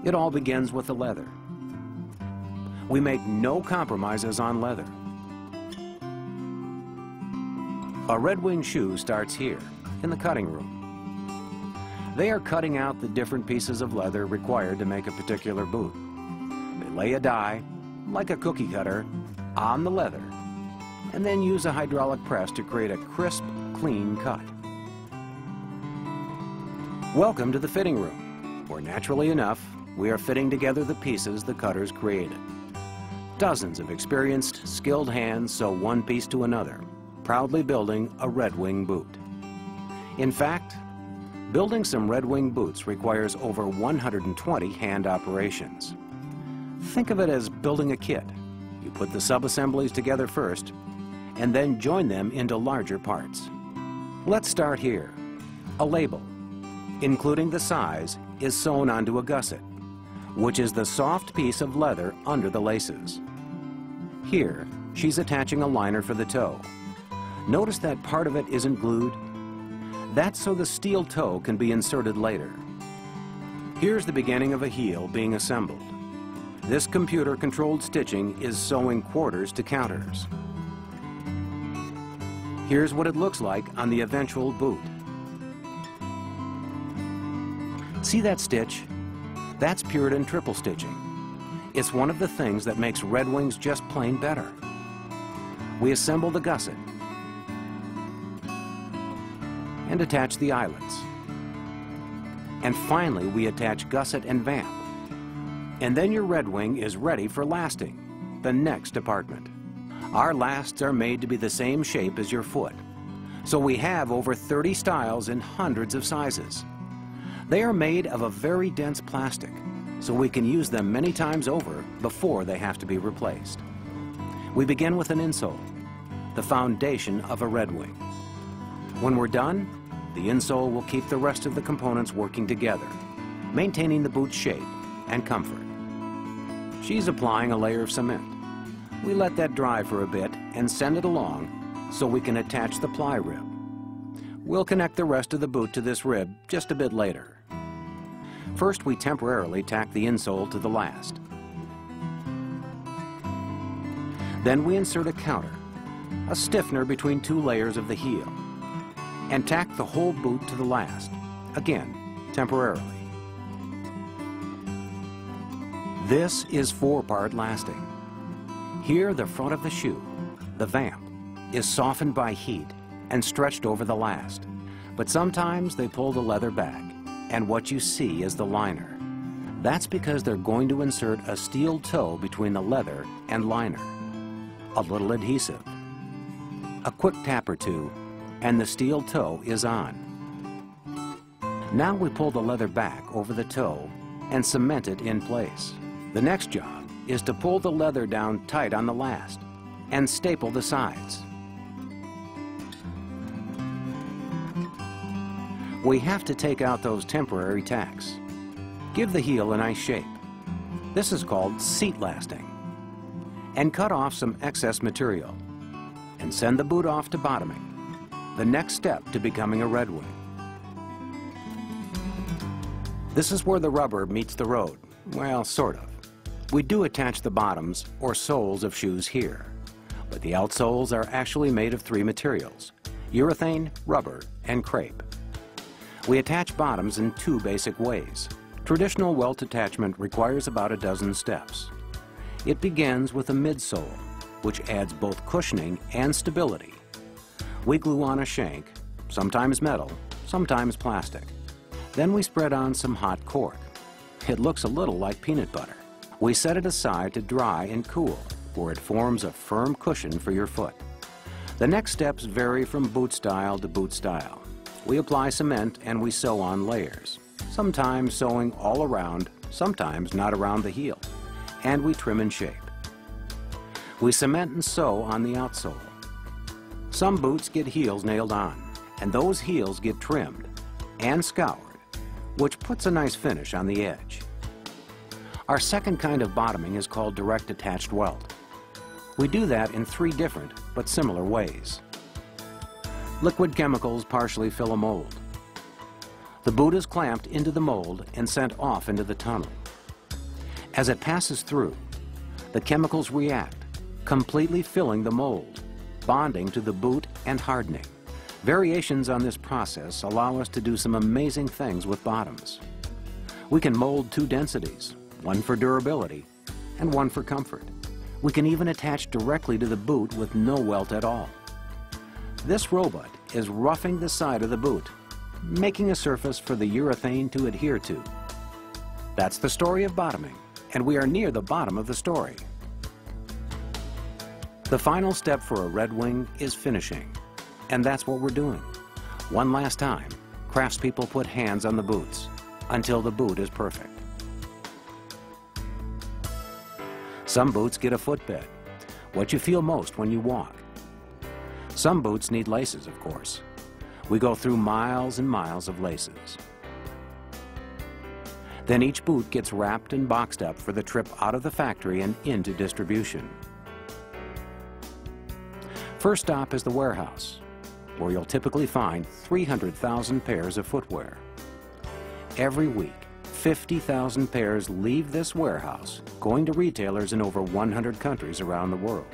It all begins with the leather. We make no compromises on leather. A Red Wing shoe starts here, in the cutting room. They are cutting out the different pieces of leather required to make a particular boot. They lay a die, like a cookie cutter, on the leather, and then use a hydraulic press to create a crisp, clean cut. Welcome to the fitting room, where naturally enough, we are fitting together the pieces the cutters created. Dozens of experienced, skilled hands sew one piece to another, proudly building a Red Wing boot. In fact, building some Red Wing boots requires over 120 hand operations. Think of it as building a kit. You put the sub-assemblies together first, and then join them into larger parts. Let's start here. A label, including the size, is sewn onto a gusset, which is the soft piece of leather under the laces. Here, she's attaching a liner for the toe. Notice that part of it isn't glued? That's so the steel toe can be inserted later. Here's the beginning of a heel being assembled. This computer-controlled stitching is sewing quarters to counters. Here's what it looks like on the eventual boot. See that stitch? That's Puritan triple stitching. It's one of the things that makes Red Wings just plain better. We assemble the gusset and attach the eyelets. And finally, we attach gusset and vamp. And then your Red Wing is ready for lasting, the next department. Our lasts are made to be the same shape as your foot. So we have over 30 styles in hundreds of sizes. They are made of a very dense plastic, so we can use them many times over before they have to be replaced. We begin with an insole, the foundation of a Red Wing. When we're done, the insole will keep the rest of the components working together, maintaining the boot's shape and comfort. She's applying a layer of cement. We let that dry for a bit and send it along so we can attach the ply rib. We'll connect the rest of the boot to this rib just a bit later. First, we temporarily tack the insole to the last. Then we insert a counter, a stiffener between two layers of the heel, and tack the whole boot to the last, again, temporarily. This is four-part lasting. Here, the front of the shoe, the vamp, is softened by heat and stretched over the last, but sometimes they pull the leather back, and what you see is the liner. That's because they're going to insert a steel toe between the leather and liner. A little adhesive. A quick tap or two, and the steel toe is on. Now we pull the leather back over the toe and cement it in place. The next job is to pull the leather down tight on the last and staple the sides. We have to take out those temporary tacks. Give the heel a nice shape. This is called seat lasting. And cut off some excess material and send the boot off to bottoming, the next step to becoming a Red Wing. This is where the rubber meets the road. Well, sort of. We do attach the bottoms or soles of shoes here, but the outsoles are actually made of three materials: urethane, rubber, and crepe. We attach bottoms in two basic ways. Traditional welt attachment requires about a dozen steps. It begins with a midsole, which adds both cushioning and stability. We glue on a shank, sometimes metal, sometimes plastic. Then we spread on some hot cork. It looks a little like peanut butter. We set it aside to dry and cool, where it forms a firm cushion for your foot. The next steps vary from boot style to boot style. We apply cement and we sew on layers, sometimes sewing all around, sometimes not around the heel, and we trim and shape. We cement and sew on the outsole. Some boots get heels nailed on, and those heels get trimmed and scoured, which puts a nice finish on the edge. Our second kind of bottoming is called direct attached welt. We do that in three different but similar ways. Liquid chemicals partially fill a mold. The boot is clamped into the mold and sent off into the tunnel. As it passes through, the chemicals react, completely filling the mold, bonding to the boot and hardening. Variations on this process allow us to do some amazing things with bottoms. We can mold two densities, one for durability and one for comfort. We can even attach directly to the boot with no welt at all. This robot is roughing the side of the boot, making a surface for the urethane to adhere to. That's the story of bottoming, and we are near the bottom of the story. The final step for a Red Wing is finishing, and that's what we're doing. One last time, craftspeople put hands on the boots until the boot is perfect. Some boots get a footbed, what you feel most when you walk. Some boots need laces, of course. We go through miles and miles of laces. Then each boot gets wrapped and boxed up for the trip out of the factory and into distribution. First stop is the warehouse, where you'll typically find 300,000 pairs of footwear. Every week, 50,000 pairs leave this warehouse, going to retailers in over 100 countries around the world.